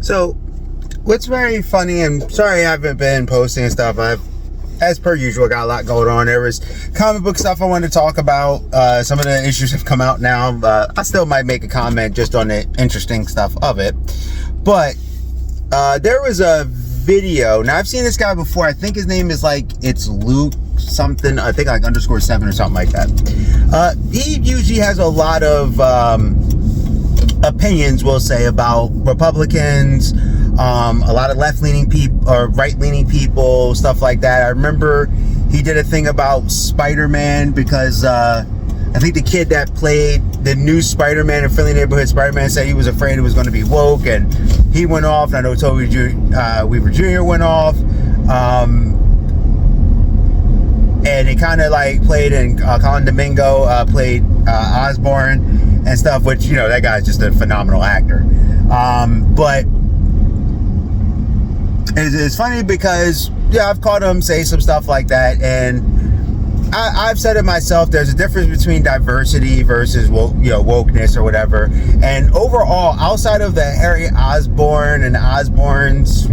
So, what's very funny, and sorry I haven't been posting and stuff. I've, as per usual, got a lot going on. There was comic book stuff I wanted to talk about. Some of the issues have come out now. I still might make a comment just on the interesting stuff of it. But there was a video. Now, I've seen this guy before. I think his name is it's Luke something. I think _7 or something like that. He usually has a lot of opinions, we'll say, about Republicans, a lot of left-leaning people or right-leaning people, stuff like that. I remember he did a thing about Spider-Man because I think the kid that played the new Spider-Man in Friendly Neighborhood Spider-Man said he was afraid it was going to be woke, and he went off. And I know Toby Weaver Jr. went off, and it kind of played in Colin Domingo played Osborn and stuff, which, you know, that guy's just a phenomenal actor. But it's funny because, yeah, I've caught him say some stuff like that, and I've said it myself. There's a difference between diversity versus wokeness or whatever. And overall, outside of the Harry Osborn and Osborn's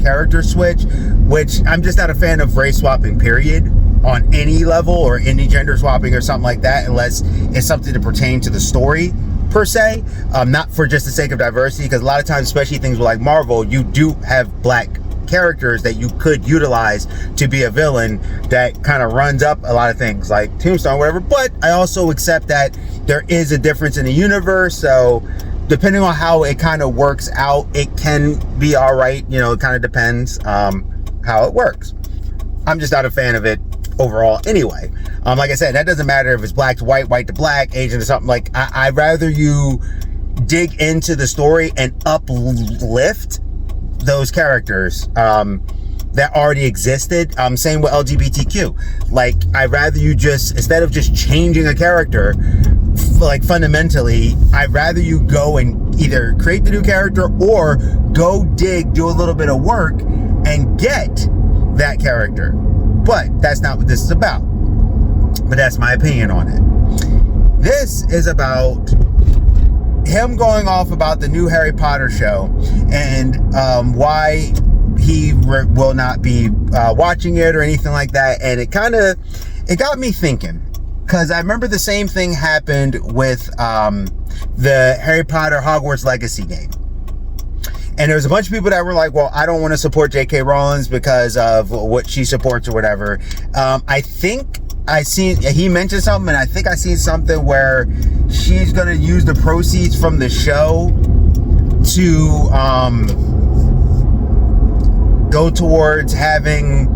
character switch, which I'm just not a fan of race swapping, period, on any level, or any gender swapping or something like that, unless it's something to pertain to the story per se, not for just the sake of diversity, because a lot of times, especially things like Marvel, you do have black characters that you could utilize to be a villain that kind of runs up a lot of things like Tombstone, whatever. But I also accept that there is a difference in the universe, so depending on how it kind of works out, it can be all right. You know, it kind of depends how it works. I'm just not a fan of it overall anyway. Like I said, that doesn't matter if it's black to white, white to black, Asian to something. I'd rather you dig into the story and uplift those characters that already existed. Same with LGBTQ. I'd rather you just, instead of just changing a character, fundamentally, I'd rather you go and either create the new character or go do a little bit of work and get that character. But that's not what this is about. But that's my opinion on it. This is about him going off about the new Harry Potter show and why he will not be watching it or anything like that. And it got me thinking, because I remember the same thing happened with the Harry Potter Hogwarts Legacy game. And there was a bunch of people that were like, well, I don't want to support J.K. Rowling because of what she supports or whatever. I think he mentioned something, and I think I seen something where she's going to use the proceeds from the show to go towards having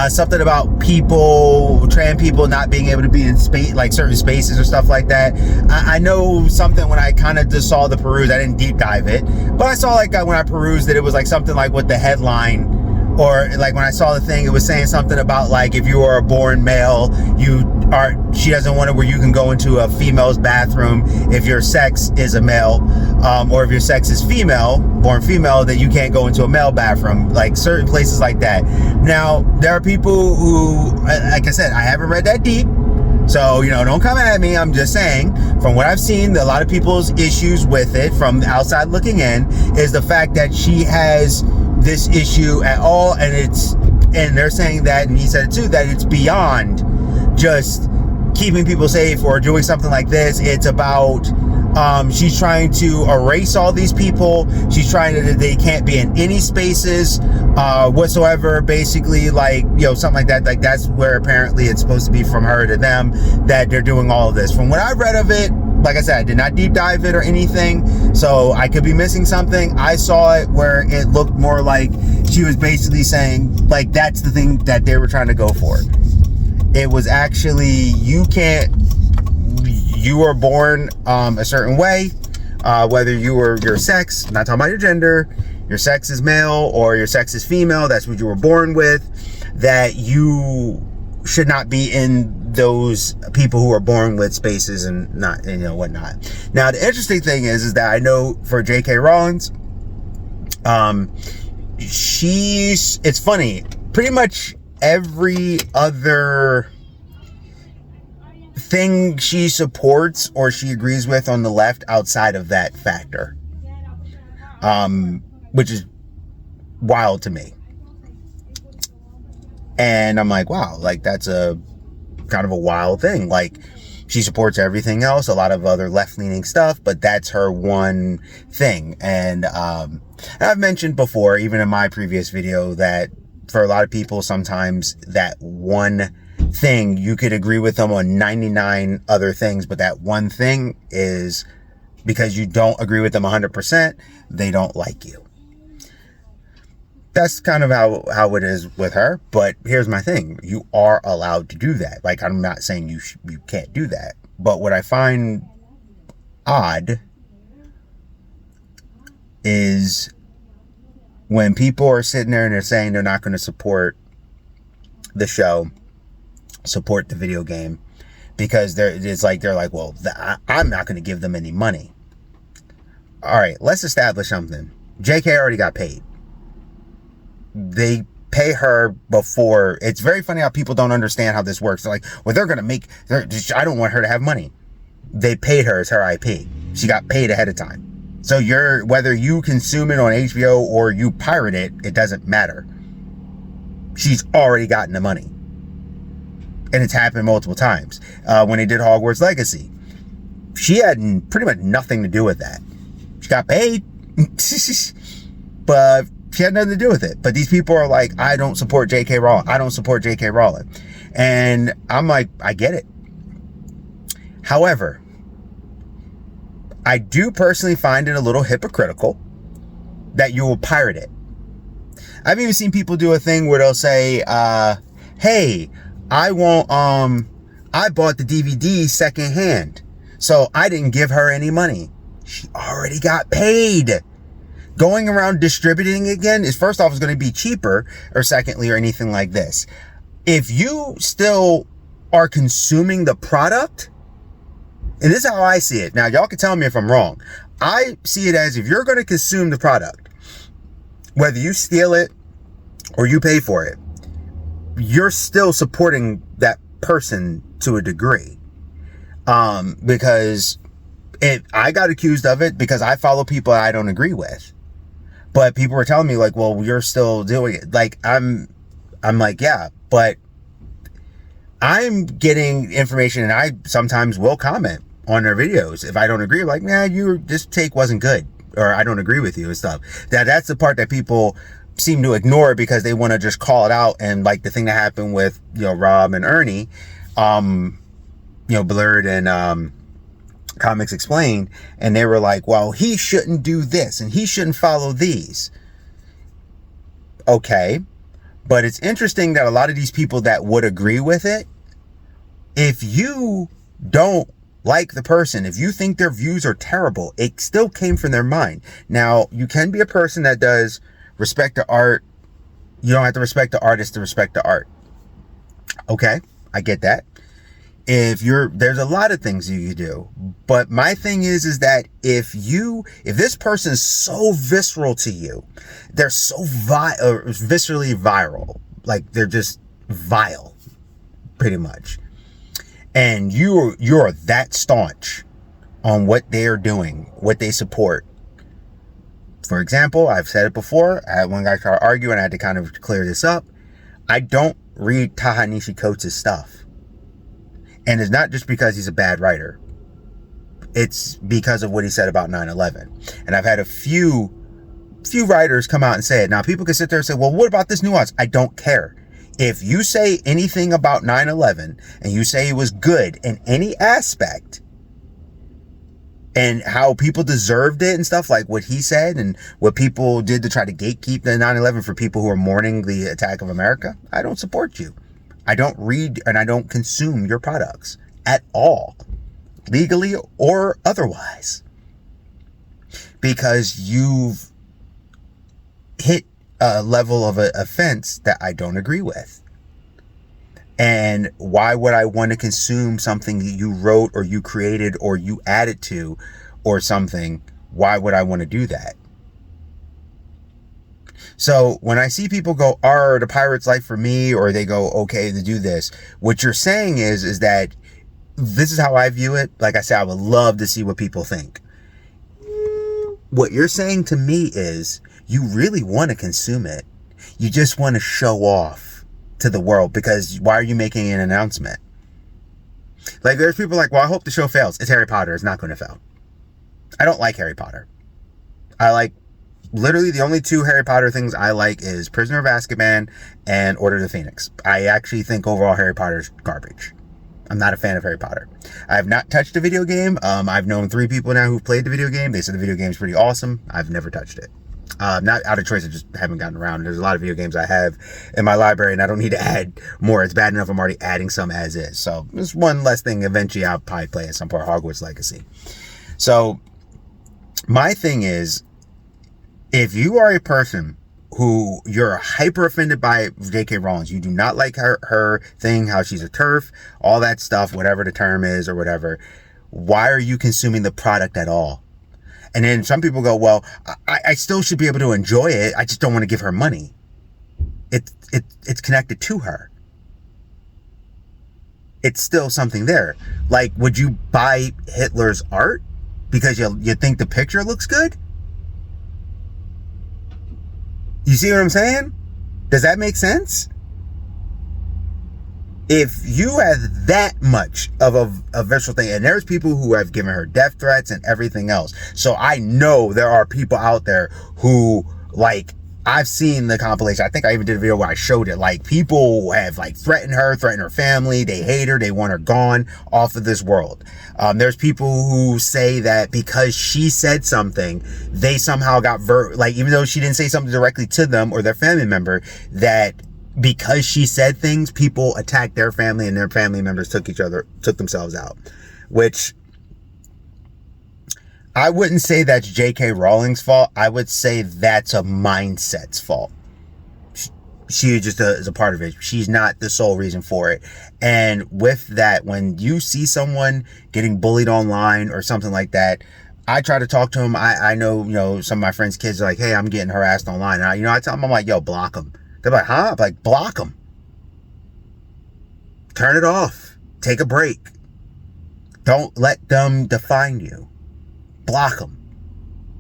something about trans people not being able to be in space, certain spaces or stuff like that. I know something when I kind of just saw the peruse. I didn't deep dive it, but I saw when I perused that it was something with the headline, or when I saw the thing, it was saying something about if you are a born male, she doesn't want it where you can go into a female's bathroom if your sex is a male, or if your sex is born female, that you can't go into a male bathroom, certain places like that. Now, there are people who, like I said, I haven't read that deep, so, don't come at me. I'm just saying, from what I've seen, a lot of people's issues with it from the outside looking in is the fact that she has this issue at all, and they're saying that, and he said it too, that it's beyond just keeping people safe or doing something like this. It's about she's trying to erase all these people. She's trying to, they can't be in any spaces whatsoever, basically, something like that. That's where apparently it's supposed to be from her to them, that they're doing all of this. From what I've read of it, like I said, I did not deep dive it or anything, so I could be missing something. I saw it where it looked more like she was basically saying, that's the thing that they were trying to go for. It was actually, you were born a certain way, whether your sex, not talking about your gender, your sex is male or your sex is female, that's what you were born with, that you should not be in those people who are born with spaces and not, whatnot. Now, the interesting thing is that I know for J.K. Rowling, it's funny, pretty much every other thing she supports or she agrees with on the left outside of that factor. which is wild to me. And I'm like, wow, like that's a kind of a wild thing. Like, she supports everything else, a lot of other left-leaning stuff, but that's her one thing. And I've mentioned before, even in my previous video, that for a lot of people, sometimes that one thing, you could agree with them on 99 other things, but that one thing is because you don't agree with them 100%, they don't like you. That's kind of how it is with her. But here's my thing. You are allowed to do that. Like, I'm not saying you can't do that. But what I find odd is when people are sitting there and they're saying they're not going to support the show, support the video game, because they're like, well, I'm not going to give them any money. All right, let's establish something. JK already got paid. They pay her before. It's very funny how people don't understand how this works. They're like, well, they're going to I don't want her to have money. They paid her as her IP. She got paid ahead of time. So whether you consume it on HBO or you pirate it, it doesn't matter. She's already gotten the money. And it's happened multiple times. When they did Hogwarts Legacy, she had pretty much nothing to do with that. She got paid, but she had nothing to do with it. But these people are like, I don't support J.K. Rowling. I don't support J.K. Rowling. And I'm like, I get it. However, I do personally find it a little hypocritical that you will pirate it. I've even seen people do a thing where they'll say, hey, I bought the DVD secondhand, so I didn't give her any money. She already got paid. Going around distributing again is, first off, is going to be cheaper, or secondly, or anything like this. If you still are consuming the product, and this is how I see it. Now, y'all can tell me if I'm wrong. I see it as, if you're going to consume the product, whether you steal it or you pay for it, you're still supporting that person to a degree. Because I got accused of it because I follow people I don't agree with. But people were telling me, like, well, you're still doing it. Like, I'm like, yeah, but I'm getting information, and I sometimes will comment on their videos if I don't agree. Like, this take wasn't good, or I don't agree with you and stuff. That's the part that people seem to ignore because they want to just call it out. And like the thing that happened with, Rob and Ernie, Blurred and Comics Explained, and they were like, well, he shouldn't do this and he shouldn't follow these. Okay, but it's interesting that a lot of these people that would agree with it, if you don't like the person, if you think their views are terrible, it still came from their mind. Now, you can be a person that does respect the art. You don't have to respect the artist to respect the art. Okay, I get that. There's a lot of things you do, but my thing is that if this person is so visceral to you, they're so viscerally viral, like they're just vile, pretty much, and you're that staunch on what they're doing, what they support. For example, I've said it before. I had one guy try to argue, and I had to kind of clear this up. I don't read Ta-Nehisi Coates' stuff. And it's not just because he's a bad writer. It's because of what he said about 9/11. And I've had a few writers come out and say it. Now, people can sit there and say, well, what about this nuance? I don't care. If you say anything about 9/11 and you say it was good in any aspect, and how people deserved it and stuff, like what he said and what people did to try to gatekeep the 9/11 for people who are mourning the attack of America, I don't support you. I don't read and I don't consume your products at all, legally or otherwise, because you've hit a level of an offense that I don't agree with. And why would I want to consume something that you wrote or you created or you added to or something? Why would I want to do that? So when I see people go, are the pirate's life for me? Or they go, okay, to do this. What you're saying is that this is how I view it. Like I said, I would love to see what people think. What you're saying to me is you really want to consume it. You just want to show off to the world, because why are you making an announcement? Like, there's people like, well, I hope the show fails. It's Harry Potter. It's not going to fail. I don't like Harry Potter. I like, literally the only two Harry Potter things I like is Prisoner of Azkaban and Order of the Phoenix. I actually think overall Harry Potter's garbage. I'm not a fan of Harry Potter. I have not touched a video game. I've known 3 people now who've played the video game. They said the video game's pretty awesome. I've never touched it. Not out of choice, I just haven't gotten around. There's a lot of video games I have in my library, and I don't need to add more. It's bad enough I'm already adding some as is. So there's one less thing eventually I'll probably play at some point, Hogwarts Legacy. So my thing is, if you are a person who you're hyper offended by J.K. Rowling, you do not like her thing, how she's a TERF, all that stuff, whatever the term is or whatever, why are you consuming the product at all? And then some people go, well, I still should be able to enjoy it. I just don't want to give her money. It's connected to her. It's still something there. Like, would you buy Hitler's art because you think the picture looks good? You see what I'm saying? Does that make sense? If you have that much of a visceral thing, and there's people who have given her death threats and everything else. So I know there are people out there who, like, I've seen the compilation. I think I even did a video where I showed it. Like, people have, like, threatened her family. They hate her. They want her gone off of this world. There's people who say that because she said something, they somehow got like, even though she didn't say something directly to them or their family member, that because she said things, people attacked their family and their family members took themselves out. Which, I wouldn't say that's J.K. Rowling's fault. I would say that's a mindset's fault. She just is a part of it. She's not the sole reason for it. And with that, when you see someone getting bullied online or something like that, I try to talk to them. I know, some of my friends' kids are like, hey, I'm getting harassed online. And I tell them, I'm like, yo, block them. They're like, huh? I'm like, block them. Turn it off. Take a break. Don't let them define you. Block them.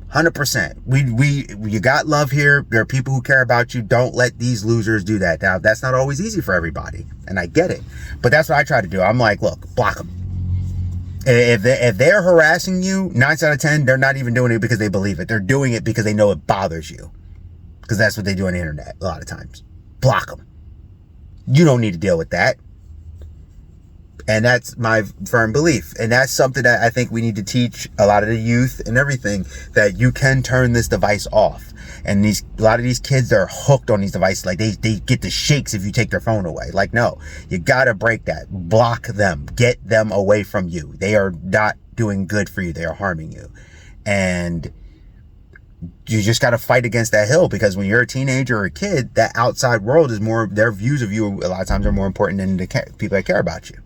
100%. You got love here. There are people who care about you. Don't let these losers do that. Now, that's not always easy for everybody, and I get it. But that's what I try to do. I'm like, look, block them. If they're harassing you, 9 out of 10, they're not even doing it because they believe it. They're doing it because they know it bothers you. Because that's what they do on the internet a lot of times. Block them. You don't need to deal with that. And that's my firm belief. And that's something that I think we need to teach a lot of the youth and everything, that you can turn this device off. And a lot of these kids, they're hooked on these devices. Like, they get the shakes if you take their phone away. Like, no, you gotta break that. Block them. Get them away from you. They are not doing good for you. They are harming you. And you just got to fight against that hill, because when you're a teenager or a kid, that outside world is more, their views of you a lot of times are more important than the people that care about you.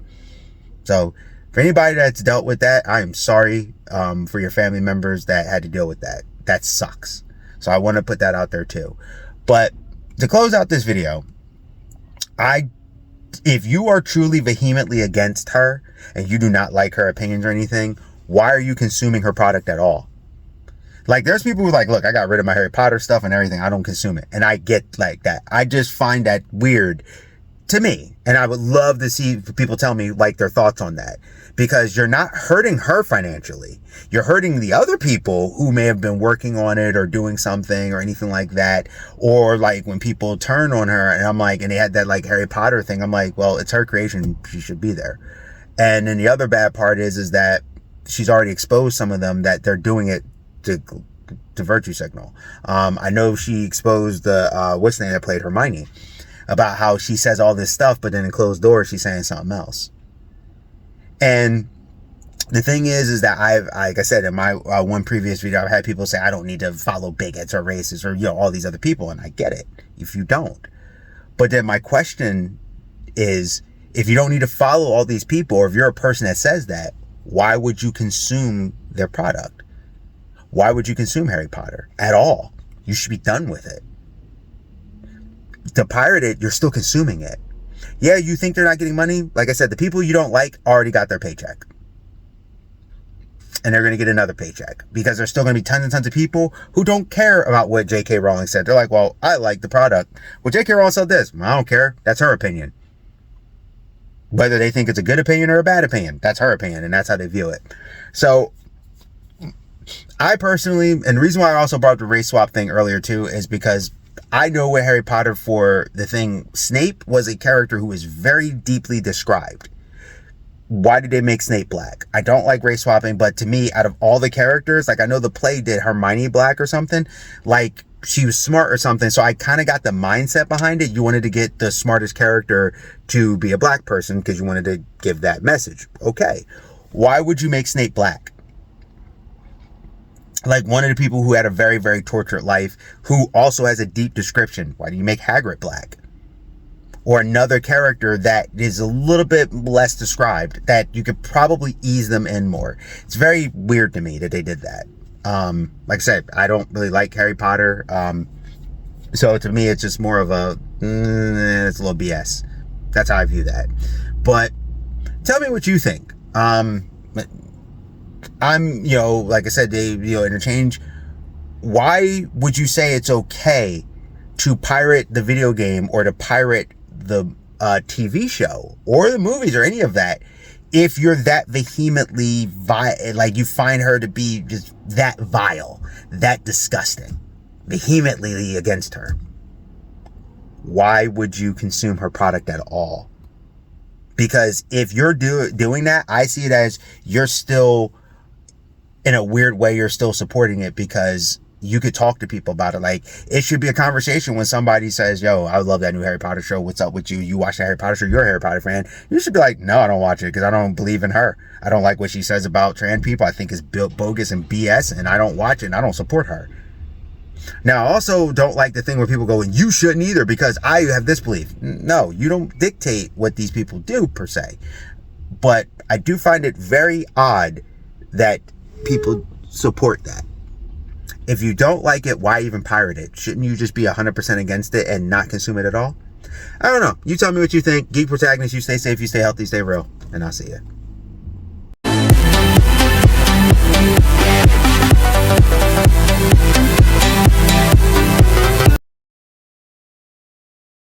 So for anybody that's dealt with that, I am sorry for your family members that had to deal with that. That sucks. So I want to put that out there too. But to close out this video, if you are truly vehemently against her and you do not like her opinions or anything, why are you consuming her product at all? Like, there's people who are like, look, I got rid of my Harry Potter stuff and everything. I don't consume it. And I get like that. I just find that weird to me. And I would love to see people tell me like their thoughts on that, because you're not hurting her financially. You're hurting the other people who may have been working on it or doing something or anything like that. Or like when people turn on her and I'm like, and they had that like Harry Potter thing. I'm like, well, it's her creation. She should be there. And then the other bad part is that she's already exposed some of them that they're doing it to virtue signal. I know she exposed the what's the name that played Hermione, about how she says all this stuff, but then in closed doors she's saying something else. And the thing is that like I said in my one previous video, I've had people say I don't need to follow bigots or racists or all these other people, and I get it if you don't. But then my question is, if you don't need to follow all these people, or if you're a person that says that, why would you consume their product? Why would you consume Harry Potter at all? You should be done with it. To pirate it, you're still consuming it. Yeah, you think they're not getting money? Like I said, the people you don't like already got their paycheck. and they're going to get another paycheck, because there's still going to be tons and tons of people who don't care about what J.K. Rowling said. They're like, well, I like the product. Well, J.K. Rowling said this. I don't care. That's her opinion. Whether they think it's a good opinion or a bad opinion, that's her opinion, and that's how they view it. So I personally, and the reason why I also brought up the race swap thing earlier too, is because I know with Harry Potter, for the thing, Snape was a character who was very deeply described. Why did they make Snape black? I don't like race swapping, but to me, out of all the characters, like I know the play did Hermione black or something, like she was smart or something, so I kind of got the mindset behind it. You wanted to get the smartest character to be a black person because you wanted to give that message. Okay. Why would you make Snape black? Like one of the people who had a very, very tortured life, who also has a deep description. Why do you make Hagrid black? Or another character that is a little bit less described, that you could probably ease them in more. It's very weird to me that they did that. Like I said, I don't really like Harry Potter. So to me, it's just more of a, it's a little BS. That's how I view that. But tell me what you think. I'm, like I said, they, interchange. Why would you say it's okay to pirate the video game or to pirate the TV show or the movies or any of that if you're that vehemently like you find her to be just that vile, that disgusting, vehemently against her? Why would you consume her product at all? Because if you're doing that, I see it as you're still, in a weird way, you're still supporting it, because you could talk to people about it. Like, it should be a conversation when somebody says, yo, I love that new Harry Potter show. What's up with you? You watch the Harry Potter show? You're a Harry Potter fan. You should be like, no, I don't watch it because I don't believe in her. I don't like what she says about trans people. I think it's bogus and BS, and I don't watch it, and I don't support her. Now, I also don't like the thing where people go, and you shouldn't either because I have this belief. No, you don't dictate what these people do, per se. But I do find it very odd that people support that. If you don't like it, why even pirate it? Shouldn't you just be 100% against it and not consume it at all? I don't know. You tell me what you think. Geek Protagonist, you stay safe, you stay healthy, stay real, and I'll see you.